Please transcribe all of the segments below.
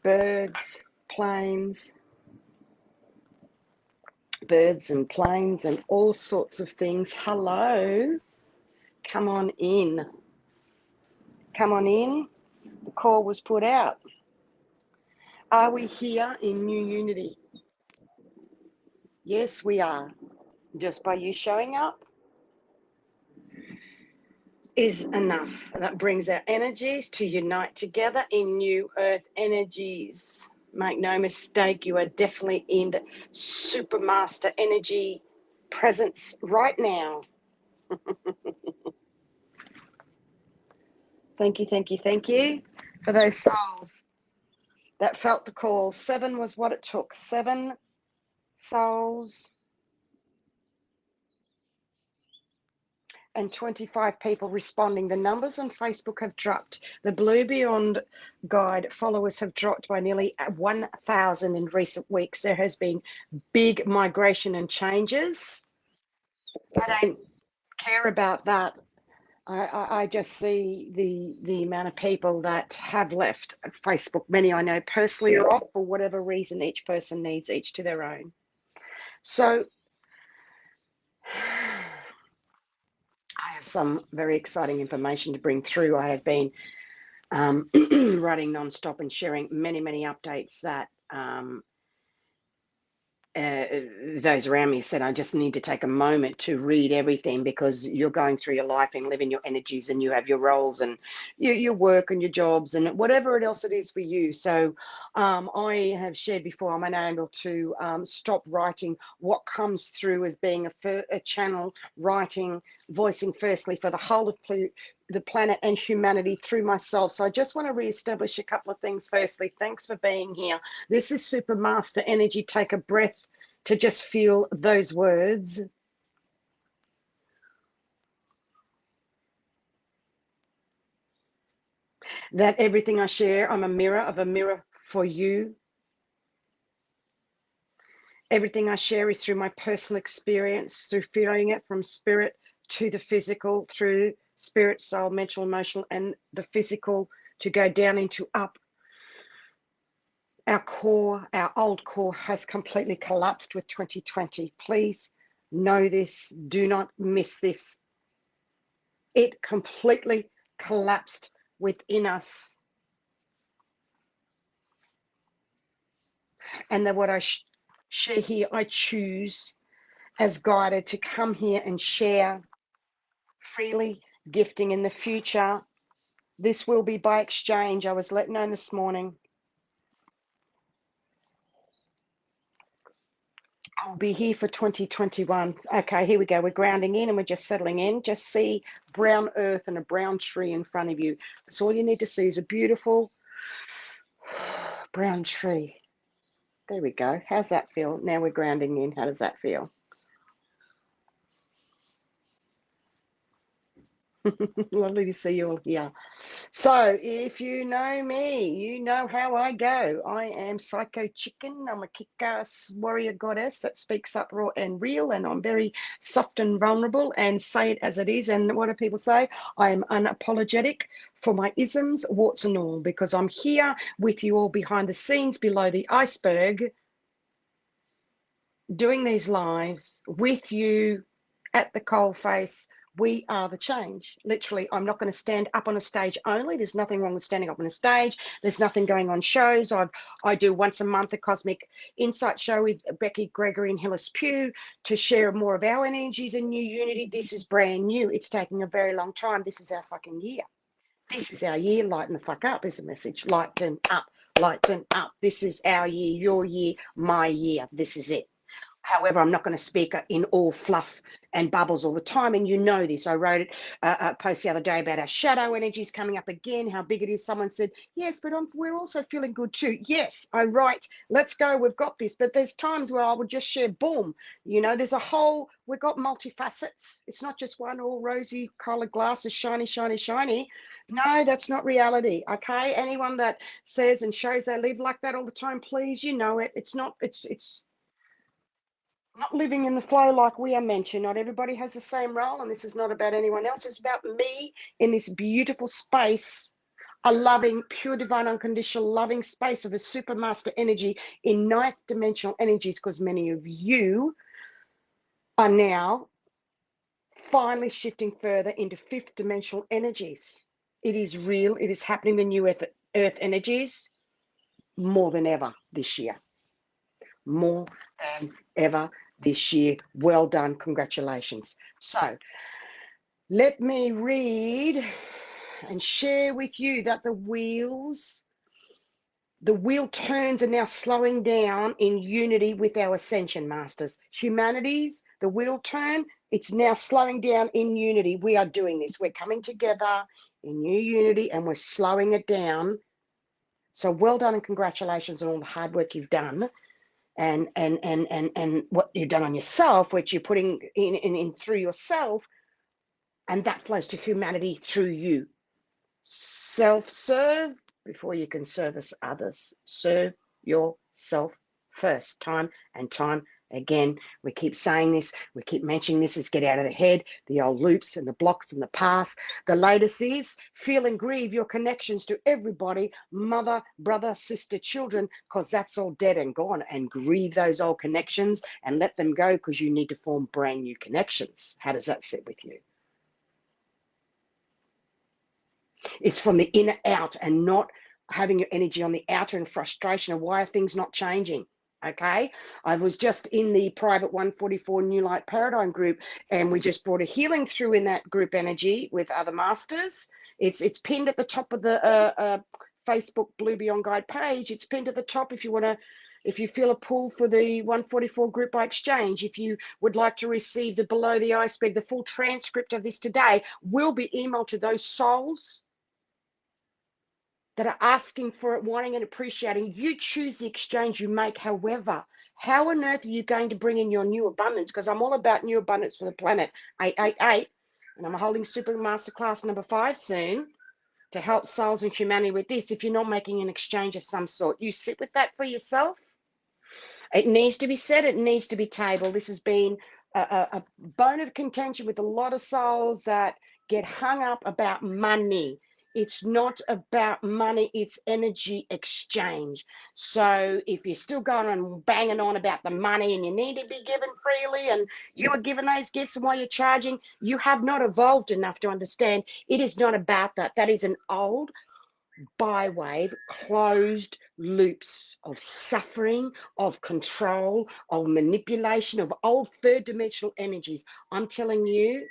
birds, planes, and planes and all sorts of things. Hello, come on in. Come on in. The call was put out. Are we here in new unity? Yes, we are. Just by you showing up is enough. That brings our energies to unite together in new earth energies. Make no mistake, you are definitely in supermaster energy presence right now. Thank you for those souls that felt the call. 7 was what it took. 7 souls and 25 people responding. The numbers on Facebook have dropped. The Blue Beyond Guide followers have dropped by nearly 1,000 in recent weeks. There has been big migration and changes. I don't care about that. I just see the amount of people that have left Facebook. Many I know personally are off for whatever reason. Each person needs, each to their own. So I have some very exciting information to bring through. I have been writing nonstop and sharing many updates that those around me said I just need to take a moment to read everything, because you're going through your life and living your energies, and you have your roles and your work and your jobs and whatever else it is for you. So I have shared before, I'm unable to stop writing what comes through as being a channel, writing, voicing firstly for the whole of the planet and humanity through myself. So I just want to reestablish a couple of things. Firstly, thanks for being here. This is Supermaster Energy. Take a breath to just feel those words. That everything I share, I'm a mirror for you. Everything I share is through my personal experience, through feeling it from spirit to the physical, through spirit, soul, mental, emotional, and the physical, to go down into up. Our core, our old core has completely collapsed with 2020. Please know this. Do not miss this. It completely collapsed within us. And that what I share here, I choose as guided to come here and share freely, gifting in the future. This will be by exchange. I was let know this morning. I'll be here for 2021. Okay, here we go. We're grounding in and we're just settling in. Just see brown earth and a brown tree in front of you. That's all you need to see is a beautiful brown tree. There we go. How's that feel? Now we're grounding in. How does that feel? Lovely to see you all here. So if you know me, you know how I go. I am Psycho Chicken. I'm a kick-ass warrior goddess that speaks up raw and real, and I'm very soft and vulnerable and say it as it is. And what do people say? I am unapologetic for my isms, warts and all, because I'm here with you all behind the scenes, below the iceberg, doing these lives with you at the coalface. We are the change. Literally, I'm not going to stand up on a stage only. There's nothing wrong with standing up on a stage. There's nothing going on shows. I do once a month a Cosmic Insight show with Becky Gregory and Hillis Pugh to share more of our energies in new unity. This is brand new. It's taking a very long time. This is our fucking year. This is our year. Lighten the fuck up is a message. Lighten up. Lighten up. This is our year, your year, my year. This is it. However, I'm not going to speak in all fluff and bubbles all the time, and you know this. I wrote a post the other day about our shadow energies coming up again, how big it is. Someone said, yes, but we're also feeling good too. Yes, I write, let's go, we've got this. But there's times where I would just share, boom, you know, there's a whole, we've got multifacets. It's not just one all rosy colored glasses, shiny, shiny, shiny. No, that's not reality, okay? Anyone that says and shows they live like that all the time, please, you know it. It's not, it's not living in the flow like we are meant to. Not everybody has the same role, and this is not about anyone else. It's about me in this beautiful space a loving, pure, divine, unconditional, loving space of a supermaster energy in ninth dimensional energies, because many of you are now finally shifting further into fifth dimensional energies. It is real. It is happening. The new earth energies more than ever this year. More than ever this year. Well done. Congratulations. So let me read and share with you that the wheel turns are now slowing down in unity with our Ascension Masters. Humanities, the wheel turn, it's now slowing down in unity. We are doing this. We're coming together in new unity and we're slowing it down. So well done and congratulations on all the hard work you've done and what you've done on yourself, which you're putting in through yourself, and that flows to humanity through you. Self-serve before you can service others. Serve yourself first, time and time again. We keep saying this, we keep mentioning this, is get out of the head, the old loops and the blocks in the past. The latest is feel and grieve your connections to everybody, mother, brother, sister, children, because that's all dead and gone, and grieve those old connections and let them go, because you need to form brand new connections. How does that sit with you? It's from the inner out and not having your energy on the outer and frustration of why are things not changing. Okay, I was just in the private 144 New Light Paradigm group, and we just brought a healing through in that group energy with other masters. It's pinned at the top of the Facebook Blue Beyond Guide page. It's pinned at the top if you want to. If you feel a pull for the 144 group by exchange, if you would like to receive the below the iceberg, the full transcript of this today will be emailed to those souls that are asking for it, wanting and appreciating. You choose the exchange you make. However, how on earth are you going to bring in your new abundance? Because I'm all about new abundance for the planet, 888. And I'm holding Super Masterclass number 5 soon to help souls and humanity with this. If you're not making an exchange of some sort, you sit with that for yourself. It needs to be said. It needs to be tabled. This has been a bone of contention with a lot of souls that get hung up about money. It's not about money, it's energy exchange. So if you're still going and banging on about the money and you need to be given freely and you are given those gifts and while you're charging, you have not evolved enough to understand it is not about that. That is an old bywave, closed loops of suffering, of control, of manipulation, of old third dimensional energies. I'm telling you,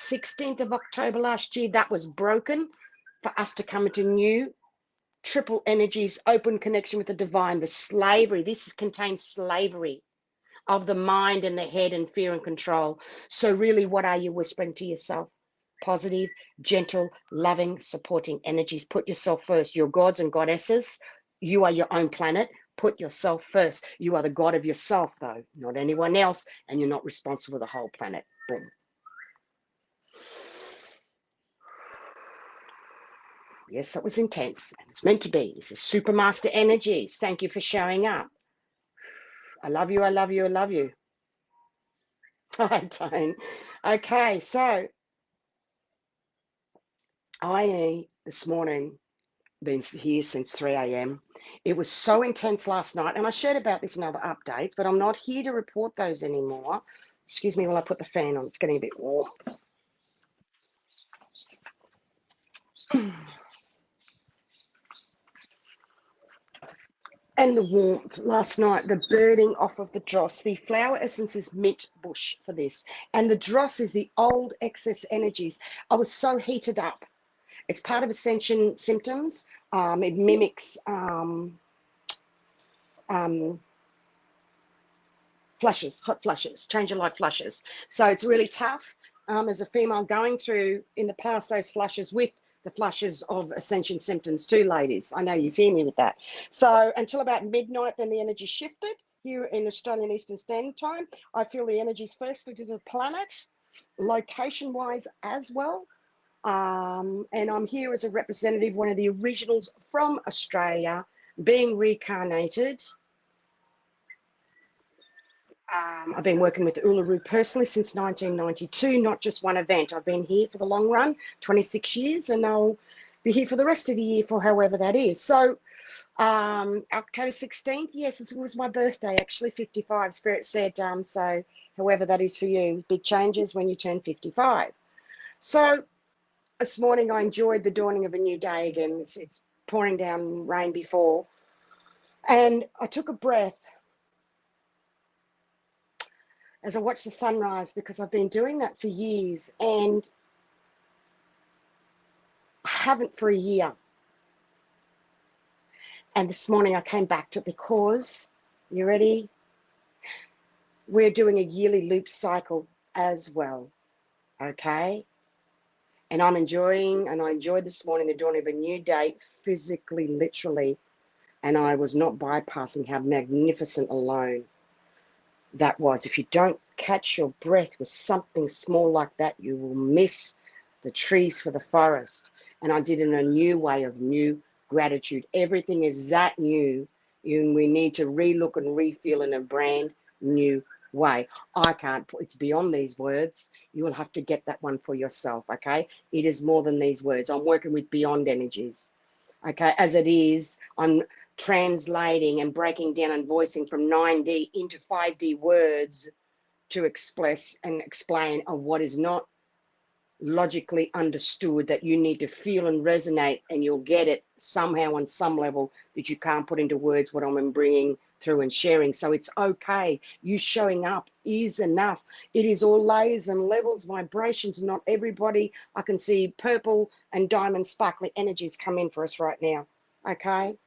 16th of October last year, that was broken for us to come into new triple energies, open connection with the divine. The slavery, this contains slavery of the mind and the head and fear and control. So really, what are you whispering to yourself? Positive, gentle, loving, supporting energies. Put yourself first. You're gods and goddesses. You are your own planet. Put yourself first. You are the god of yourself, though, not anyone else, and you're not responsible for the whole planet. Boom. Yes, that was intense. And it's meant to be. This is Supermaster energies. Thank you for showing up. I love you. I love you. I love you. I don't. Okay, so I this morning been here since 3 a.m. It was so intense last night, and I shared about this in other updates, but I'm not here to report those anymore. Excuse me while I put the fan on. It's getting a bit warm. And the warmth last night, the burning off of the dross. The flower essence is mint bush for this, and the dross is the old excess energies. I was so heated up. It's part of Ascension symptoms. It mimics flushes, hot flushes, change of life flushes. So it's really tough as a female going through in the past those flushes with the flushes of Ascension symptoms too, ladies. I know you hear me with that. So until about midnight, then the energy shifted here in Australian Eastern Standard Time. I feel the energies firstly to the planet, location-wise as well. And I'm here as a representative, one of the originals from Australia, being reincarnated. I've been working with Uluru personally since 1992, not just one event. I've been here for the long run, 26 years, and I'll be here for the rest of the year for however that is. So October 16th, yes, it was my birthday, actually, 55. Spirit said, so however that is for you, big changes when you turn 55. So this morning I enjoyed the dawning of a new day again. It's pouring down rain before. And I took a breath as I watched the sunrise, because I've been doing that for years and I haven't for a year. And this morning I came back to it because, you ready? We're doing a yearly loop cycle as well, okay? And I enjoyed this morning the dawn of a new day, physically, literally, and I was not bypassing how magnificent alone that was. If you don't catch your breath with something small like that, you will miss the trees for the forest. And I did it in a new way of new gratitude. Everything is that new, and we need to relook and refeel in a brand new way. I can't put, it's beyond these words. You will have to get that one for yourself, okay? It is more than these words. I'm working with beyond energies, okay? As it is, I'm translating and breaking down and voicing from 9D into 5D words to express and explain of what is not logically understood, that you need to feel and resonate, and you'll get it somehow on some level that you can't put into words what I'm bringing through and sharing. So it's okay. You showing up is enough. It is all layers and levels, vibrations. Not everybody. I can see purple and diamond sparkly energies come in for us right now. Okay?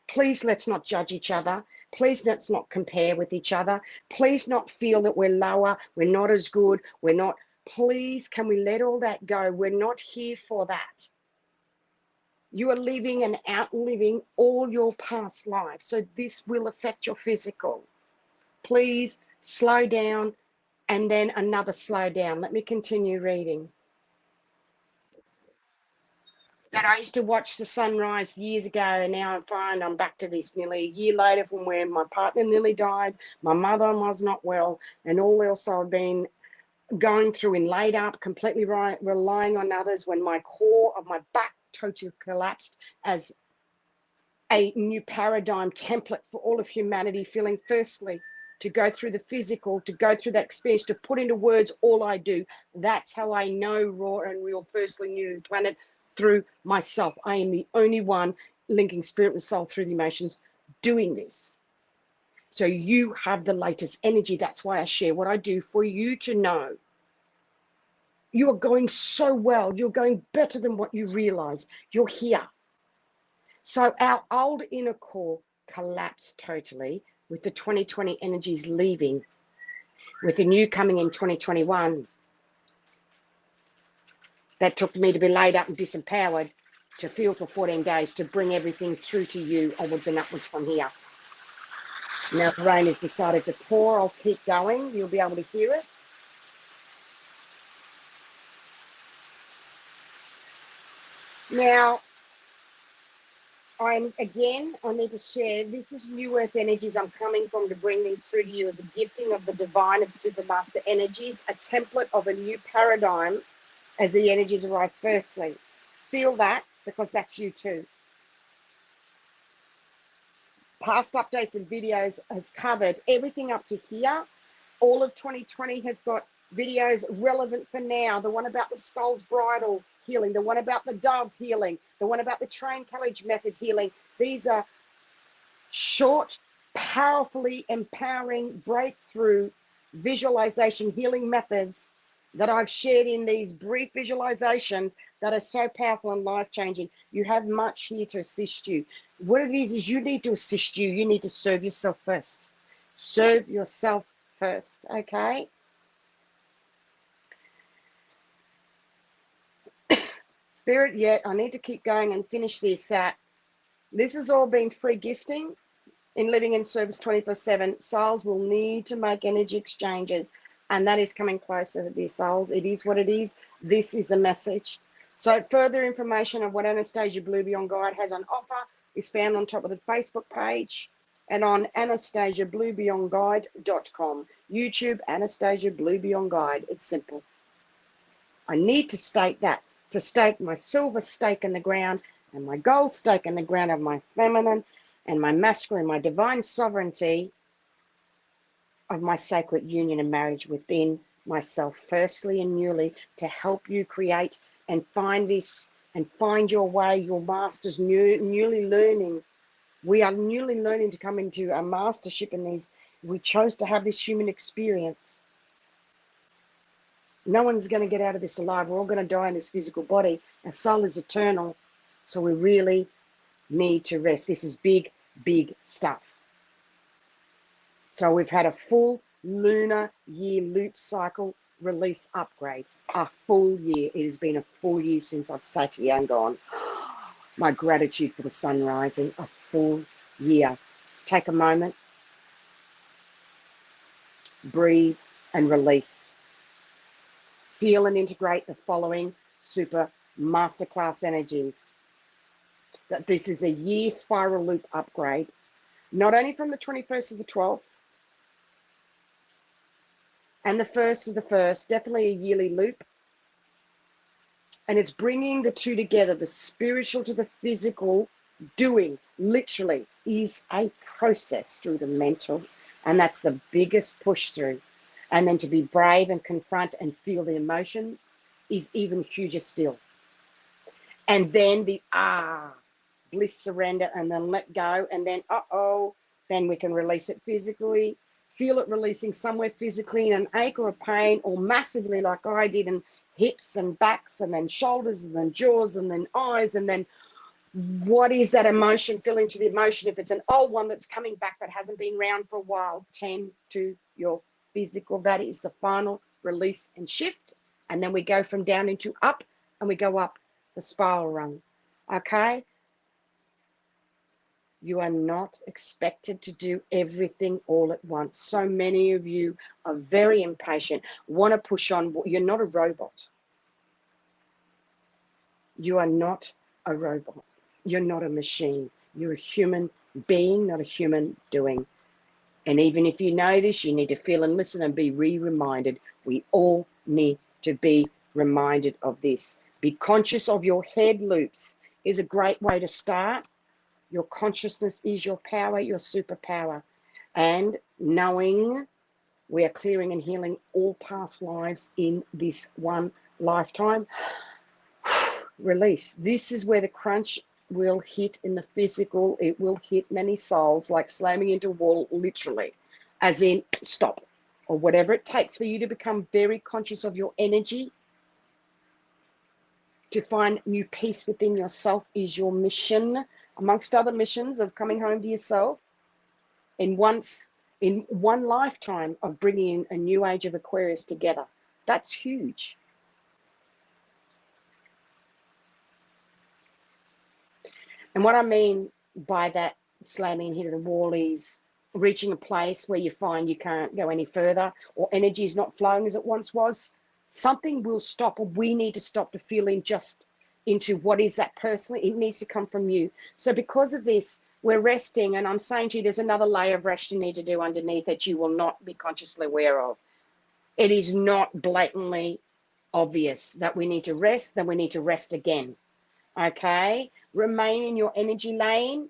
Please let's not judge each other. Please let's not compare with each other. Please not feel that we're lower, we're not as good, we're not. Please, can we let all that go? We're not here for that. You are living and outliving all your past lives, so this will affect your physical. Please slow down, and then another slow down. Let me continue reading. That I used to watch the sunrise years ago, and now I find I'm back to this nearly a year later from when my partner nearly died, my mother was not well, and all else I've been going through and laid up, completely relying on others, when my core of my back totally collapsed as a new paradigm template for all of humanity, feeling firstly to go through the physical, to go through that experience, to put into words all I do. That's how I know raw and real, firstly new to the planet, through myself. I am the only one linking spirit and soul through the emotions doing this. So you have the latest energy. That's why I share what I do, for you to know. You are going so well. You're going better than what you realize. You're here. So our old inner core collapsed totally with the 2020 energies leaving, with the new coming in 2021. That took me to be laid up and disempowered, to feel for 14 days, to bring everything through to you, onwards and upwards from here. Now the rain has decided to pour. I'll keep going. You'll be able to hear it. Now, I need to share, this is New Earth energies I'm coming from to bring these through to you as a gifting of the divine of Supermaster energies, a template of a new paradigm as the energies arrive firstly. Feel that, because that's you too. Past updates and videos has covered everything up to here. All of 2020 has got videos relevant for now. The one about the skull's bridle healing, the one about the dove healing, the one about the train carriage method healing. These are short, powerfully empowering breakthrough visualization healing methods that I've shared in these brief visualizations that are so powerful and life-changing. You have much here to assist you. What it is you need to assist you. You need to serve yourself first. Serve yourself first, okay? Spirit, yet I need to keep going and finish this. This has all been free gifting in living in service 24/7. Souls will need to make energy exchanges, and that is coming closer, dear souls. It is what it is. This is a message. So further information of what Anastacia Blue Beyond Guide has on offer is found on top of the Facebook page and on AnastasiaBlueBeyondGuide.com. YouTube, Anastacia Blue Beyond Guide. It's simple. I need to state that to stake my silver stake in the ground and my gold stake in the ground of my feminine and my masculine, my divine sovereignty of my sacred union and marriage within myself, firstly and newly, to help you create and find this and find your way, your masters, newly learning. We are newly learning to come into a mastership in these. We chose to have this human experience. No one's going to get out of this alive. We're all going to die in this physical body. Our soul is eternal. So we really need to rest. This is big, big stuff. So we've had a full lunar year loop cycle release upgrade. A full year. It has been a full year since I've sat here and gone, my gratitude for the sun rising. A full year. Just take a moment, breathe and release. Feel and integrate the following super masterclass energies. That this is a year spiral loop upgrade, not only from the 21st to the 12th and the 1st to the 1st, definitely a yearly loop. And it's bringing the two together, the spiritual to the physical. Doing literally is a process through the mental, and that's the biggest push through. And then to be brave and confront and feel the emotion is even huger still. And then the bliss, surrender, and then let go, and then then we can release it physically, feel it releasing somewhere physically in an ache or a pain, or massively like I did in hips and backs, and then shoulders, and then jaws, and then eyes, and then what is that emotion? Feel into the emotion. If it's an old one that's coming back that hasn't been around for a while, tend to your physical. That is the final release and shift. And then we go from down into up, and we go up the spiral rung. Okay? You are not expected to do everything all at once. So many of you are very impatient, want to push on. You're not a robot. You are not a robot. You're not a machine. You're a human being, not a human doing. And even if you know this, you need to feel and listen and be reminded. We all need to be reminded of this. Be conscious of your head loops is a great way to start. Your consciousness is your power, your superpower. And knowing we are clearing and healing all past lives in this one lifetime. Release. This is where the crunch will hit in the physical. It will hit many souls like slamming into a wall, literally, as in stop, or whatever it takes for you to become very conscious of your energy. To find new peace within yourself is your mission, amongst other missions of coming home to yourself in one lifetime of bringing a new age of Aquarius together. That's huge. And what I mean by that slamming and hitting the wall is reaching a place where you find you can't go any further, or energy is not flowing as it once was. Something will stop, or we need to stop to feeling just into what is that personally. It needs to come from you. So because of this, we're resting, and I'm saying to you, there's another layer of rest you need to do underneath that you will not be consciously aware of. It is not blatantly obvious that we need to rest, then we need to rest again. Okay? Remain in your energy lane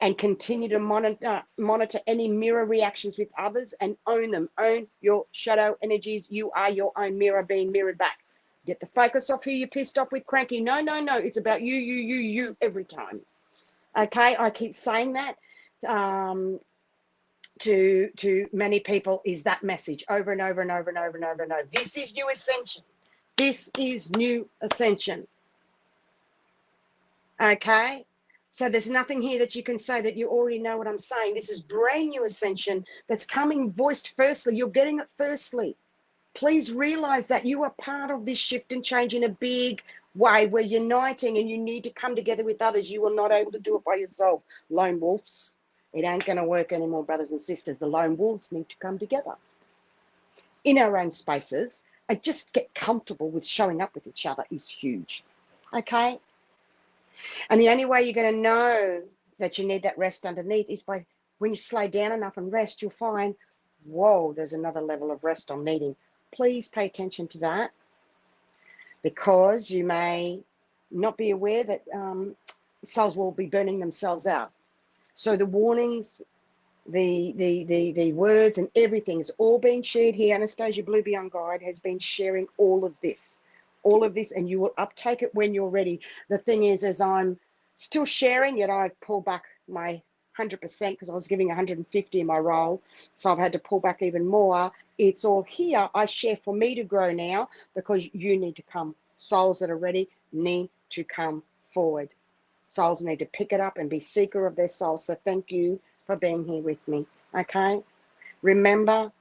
and continue to monitor any mirror reactions with others and own them. Own your shadow energies. You are your own mirror being mirrored back. Get the focus off who you're pissed off with, cranky. No, no, no. It's about you every time. Okay? I keep saying that to many people is that message over and over and over and over and over and over. This is new ascension. This is new ascension. Okay, so there's nothing here that you can say that you already know what I'm saying. This is brand new ascension that's coming voiced firstly. You're getting it firstly. Please realize that you are part of this shift and change in a big way. We're uniting, and you need to come together with others. You are not able to do it by yourself. Lone wolves, it ain't going to work anymore, brothers and sisters. The lone wolves need to come together in our own spaces and just get comfortable with showing up with each other is huge. Okay. And the only way you're going to know that you need that rest underneath is by when you slow down enough and rest, you'll find, whoa, there's another level of rest I'm needing. Please pay attention to that. because you may not be aware that souls will be burning themselves out. So the warnings, the words and everything has all been shared here. Anastacia Blue Beyond Guide has been sharing all of this, and you will uptake it when you're ready. The thing is, as I'm still sharing, yet I've pulled back my 100% because I was giving 150 in my role, so I've had to pull back even more. It's all here. I share for me to grow now because you need to come. Souls that are ready need to come forward. Souls need to pick it up and be seeker of their soul. So thank you for being here with me. Okay? Remember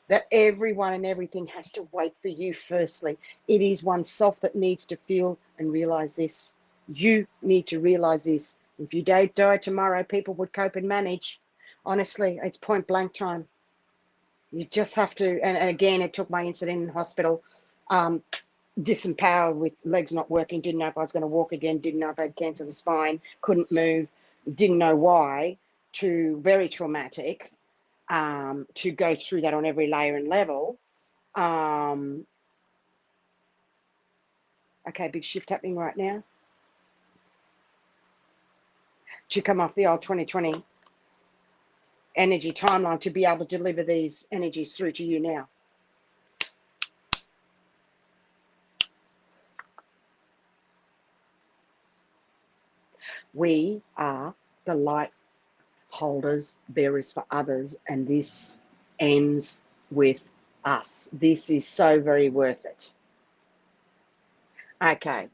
that everyone and everything has to wait for you firstly. It is oneself that needs to feel and realize this. You need to realize this. If you don't die tomorrow, people would cope and manage. Honestly, it's point blank time. You just have to, and again, it took my incident in hospital, disempowered with legs not working, didn't know if I was going to walk again, didn't know if I had cancer of the spine, couldn't move, didn't know why, to very traumatic, to go through that on every layer and level. Okay, big shift happening right now. To come off the old 2020 energy timeline to be able to deliver these energies through to you now. We are the light holders, bearers for others, and this ends with us. This is so very worth it. Okay,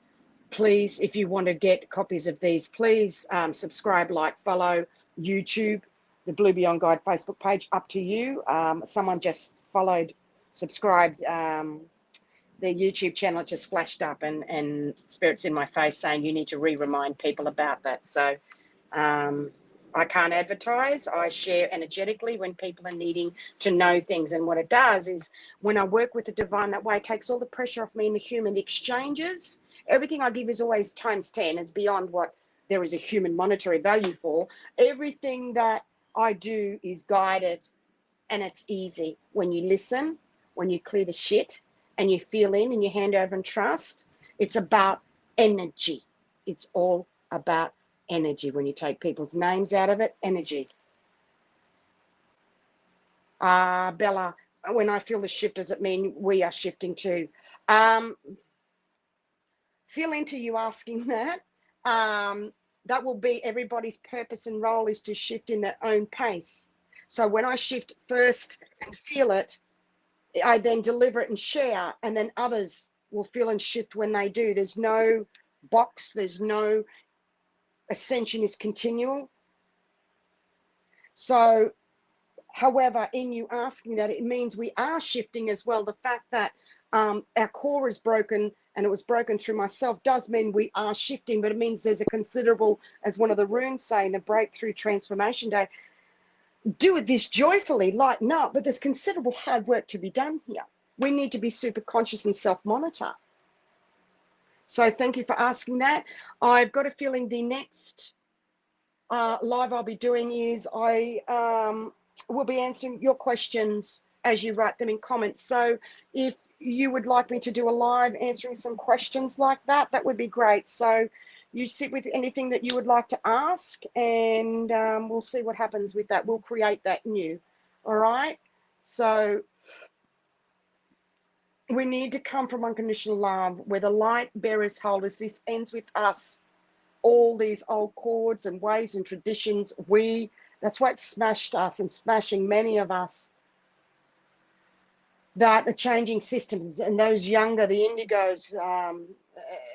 please, if you want to get copies of these, please subscribe, like, follow YouTube, the Blue Beyond Guide Facebook page, up to you. Someone just subscribed their YouTube channel. It just flashed up, and Spirit's in my face saying you need to remind people about that. So I can't advertise. I share energetically when people are needing to know things. And what it does is when I work with the divine that way, it takes all the pressure off me and the human. The exchanges, everything I give is always times 10. It's beyond what there is a human monetary value for. Everything that I do is guided, and it's easy. When you listen, when you clear the shit, and you feel in and you hand over and trust, it's about energy. It's all about energy. When you take people's names out of it, energy. Bella, when I feel the shift, does it mean we are shifting too? Feel into you asking that. That will be everybody's purpose and role is to shift in their own pace. So when I shift first and feel it, I then deliver it and share, and then others will feel and shift when they do. There's no box, there's no ascension, is continual. So, however, in you asking that, it means we are shifting as well. The fact that our core is broken, and it was broken through myself, does mean we are shifting, but it means there's a considerable, as one of the runes say in the Breakthrough Transformation Day, do it this joyfully, lighten up, but there's considerable hard work to be done here. We need to be super conscious and self-monitor. So thank you for asking that. I've got a feeling the next live I'll be doing is I will be answering your questions as you write them in comments. So if you would like me to do a live answering some questions like that, that would be great. So you sit with anything that you would like to ask, and we'll see what happens with that. We'll create that new. All right. So we need to come from unconditional love, where the light bearers holders. This ends with us. All these old cords and ways and traditions, that's why it smashed us and smashing many of us, that are changing systems. And those younger, the indigos,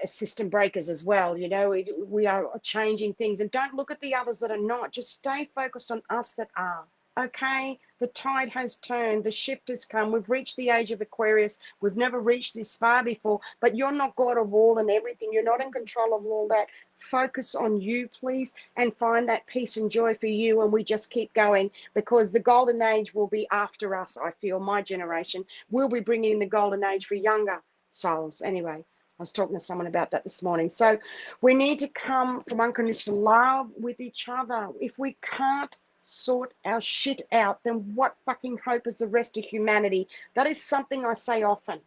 system breakers as well. You know, we are changing things. And don't look at the others that are not. Just stay focused on us that are. Okay, the tide has turned, the shift has come. We've reached the age of Aquarius. We've never reached this far before, but you're not God of all and everything. You're not in control of all that. Focus on you, please, and find that peace and joy for you. And we just keep going, because the golden age will be after us. I feel my generation will be bringing in the golden age for younger souls. Anyway, I was talking to someone about that this morning. So we need to come from unconditional love with each other. If we can't sort our shit out, then what fucking hope is the rest of humanity? That is something I say often.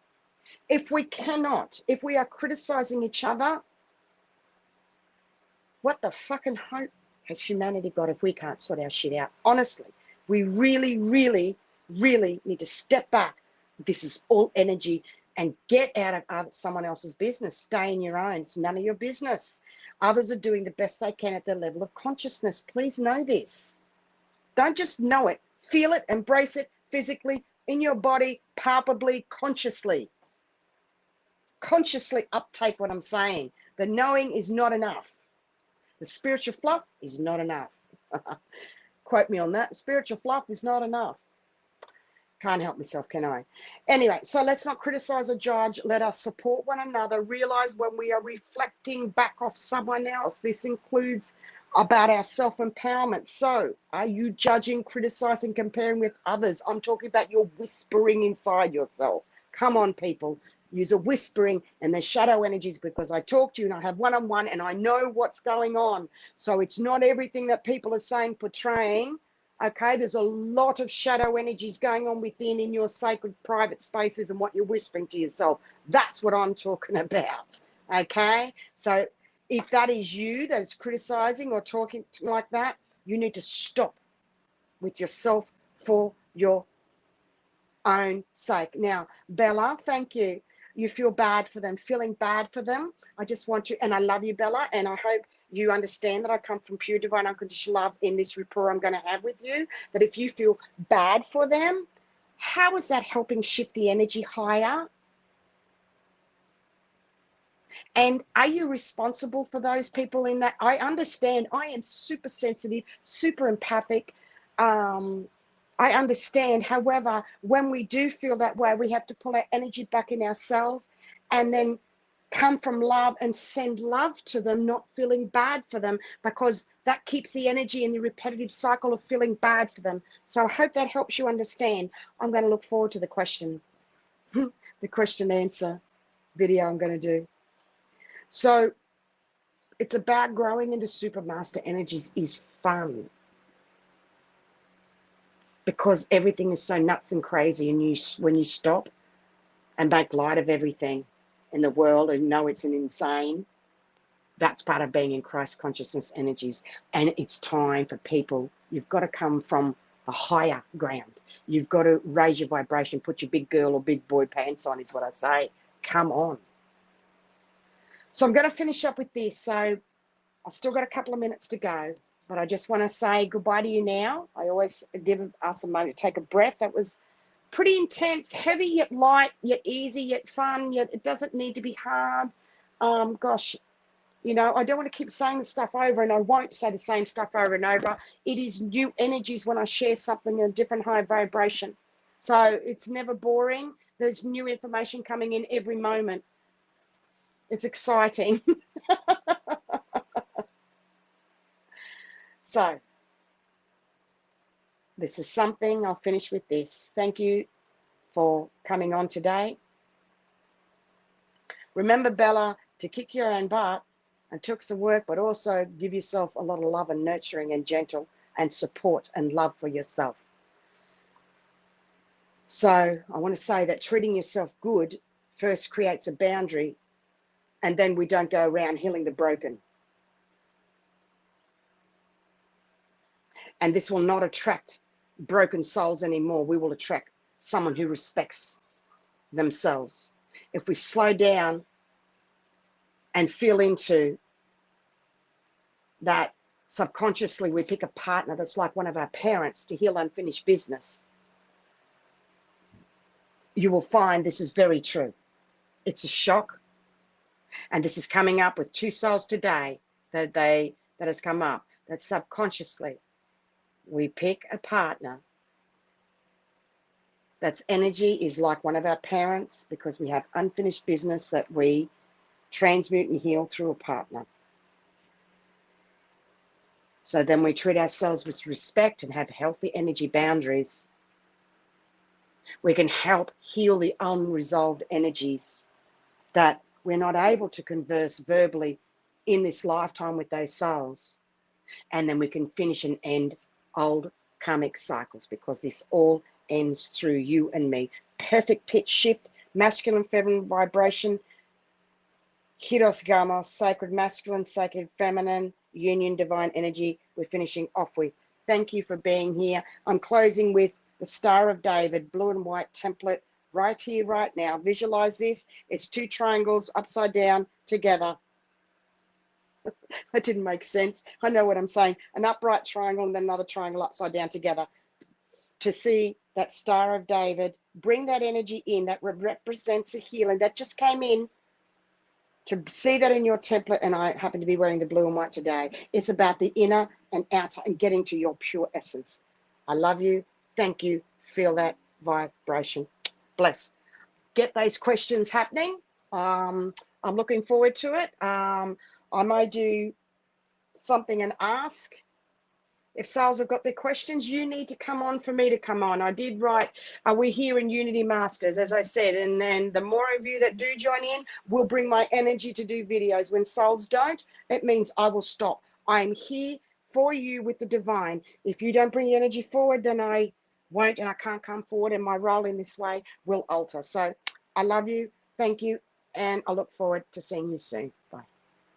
If we cannot, if we are criticizing each other, what the fucking hope has humanity got if we can't sort our shit out? Honestly, we really, really, really need to step back. This is all energy, and get out of someone else's business. Stay in your own. It's none of your business. Others are doing the best they can at their level of consciousness. Please know this. Don't just know it. Feel it, embrace it physically, in your body, palpably, consciously. Consciously uptake what I'm saying. The knowing is not enough. The spiritual fluff is not enough. Quote me on that. Spiritual fluff is not enough. Can't help myself, can I? Anyway, so let's not criticize or judge. Let us support one another. Realize when we are reflecting back off someone else, this includes about our self-empowerment. So are you judging, criticizing, comparing with others? I'm talking about your whispering inside yourself. Come on, people. Use a whispering and the shadow energies, because I talk to you and I have one-on-one and I know what's going on. So it's not everything that people are saying, portraying. Okay, there's a lot of shadow energies going on within in your sacred private spaces and what you're whispering to yourself. That's what I'm talking about. Okay, so if that is you that's criticizing or talking like that, you need to stop with yourself for your own sake. Now, Bella, thank you. You feel bad for them, feeling bad for them. I just want to, and I love you, Bella, and I hope you understand that I come from pure divine unconditional love in this rapport I'm going to have with you, that if you feel bad for them, how is that helping shift the energy higher? And are you responsible for those people in that? I understand. I am super sensitive, super empathic. I understand. However, when we do feel that way, we have to pull our energy back in ourselves and then come from love and send love to them, not feeling bad for them, because that keeps the energy in the repetitive cycle of feeling bad for them. So I hope that helps you understand. I'm going to look forward to the question, the question answer video I'm going to do. So it's about growing into supermaster energies is fun, because everything is so nuts and crazy, and when you stop and make light of everything in the world and know it's an insane, that's part of being in Christ consciousness energies. And it's time for people, you've got to come from the higher ground. You've got to raise your vibration, put your big girl or big boy pants on, is what I say. Come on. So I'm going to finish up with this. So I've still got a couple of minutes to go, but I just want to say goodbye to you now. I always give us a moment to take a breath. That was pretty intense, heavy yet light, yet easy, yet fun, yet it doesn't need to be hard. Gosh, you know, I don't want to keep saying the stuff over, and I won't say the same stuff over and over. It is new energies when I share something in a different high vibration. So it's never boring. There's new information coming in every moment. It's exciting. So this is something, I'll finish with this. Thank you for coming on today. Remember, Bella, to kick your own butt and took some work, but also give yourself a lot of love and nurturing and gentle and support and love for yourself. So I want to say that treating yourself good first creates a boundary, and then we don't go around healing the broken. And this will not attract broken souls anymore. We will attract someone who respects themselves. If we slow down and feel into that, subconsciously we pick a partner that's like one of our parents to heal unfinished business, you will find this is very true. It's a shock. And this is coming up with two souls today that has come up, that subconsciously we pick a partner that's energy is like one of our parents, because we have unfinished business that we transmute and heal through a partner. So then we treat ourselves with respect and have healthy energy boundaries. We can help heal the unresolved energies that we're not able to converse verbally in this lifetime with those souls. And then we can finish and end old karmic cycles, because this all ends through you and me. Perfect pitch shift, masculine, feminine vibration, Kiros Gamos, sacred masculine, sacred feminine, union, divine energy. We're finishing off with. Thank you for being here. I'm closing with the Star of David, blue and white template right here, right now. Visualize this. It's 2 triangles upside down together. That didn't make sense. I know what I'm saying. An upright triangle and then another triangle upside down together. To see that Star of David, bring that energy in. That represents a healing. That just came in. To see that in your template, and I happen to be wearing the blue and white today. It's about the inner and outer and getting to your pure essence. I love you. Thank you. Feel that vibration. Bless. Get those questions happening. I'm looking forward to it. I may do something and ask. If souls have got their questions, you need to come on for me to come on. I did write, we're here in Unity Masters, as I said, and then the more of you that do join in will bring my energy to do videos. When souls don't, it means I will stop. I'm here for you with the divine. If you don't bring your energy forward, then I won't and I can't come forward, and my role in this way will alter. So I love you. Thank you. And I look forward to seeing you soon.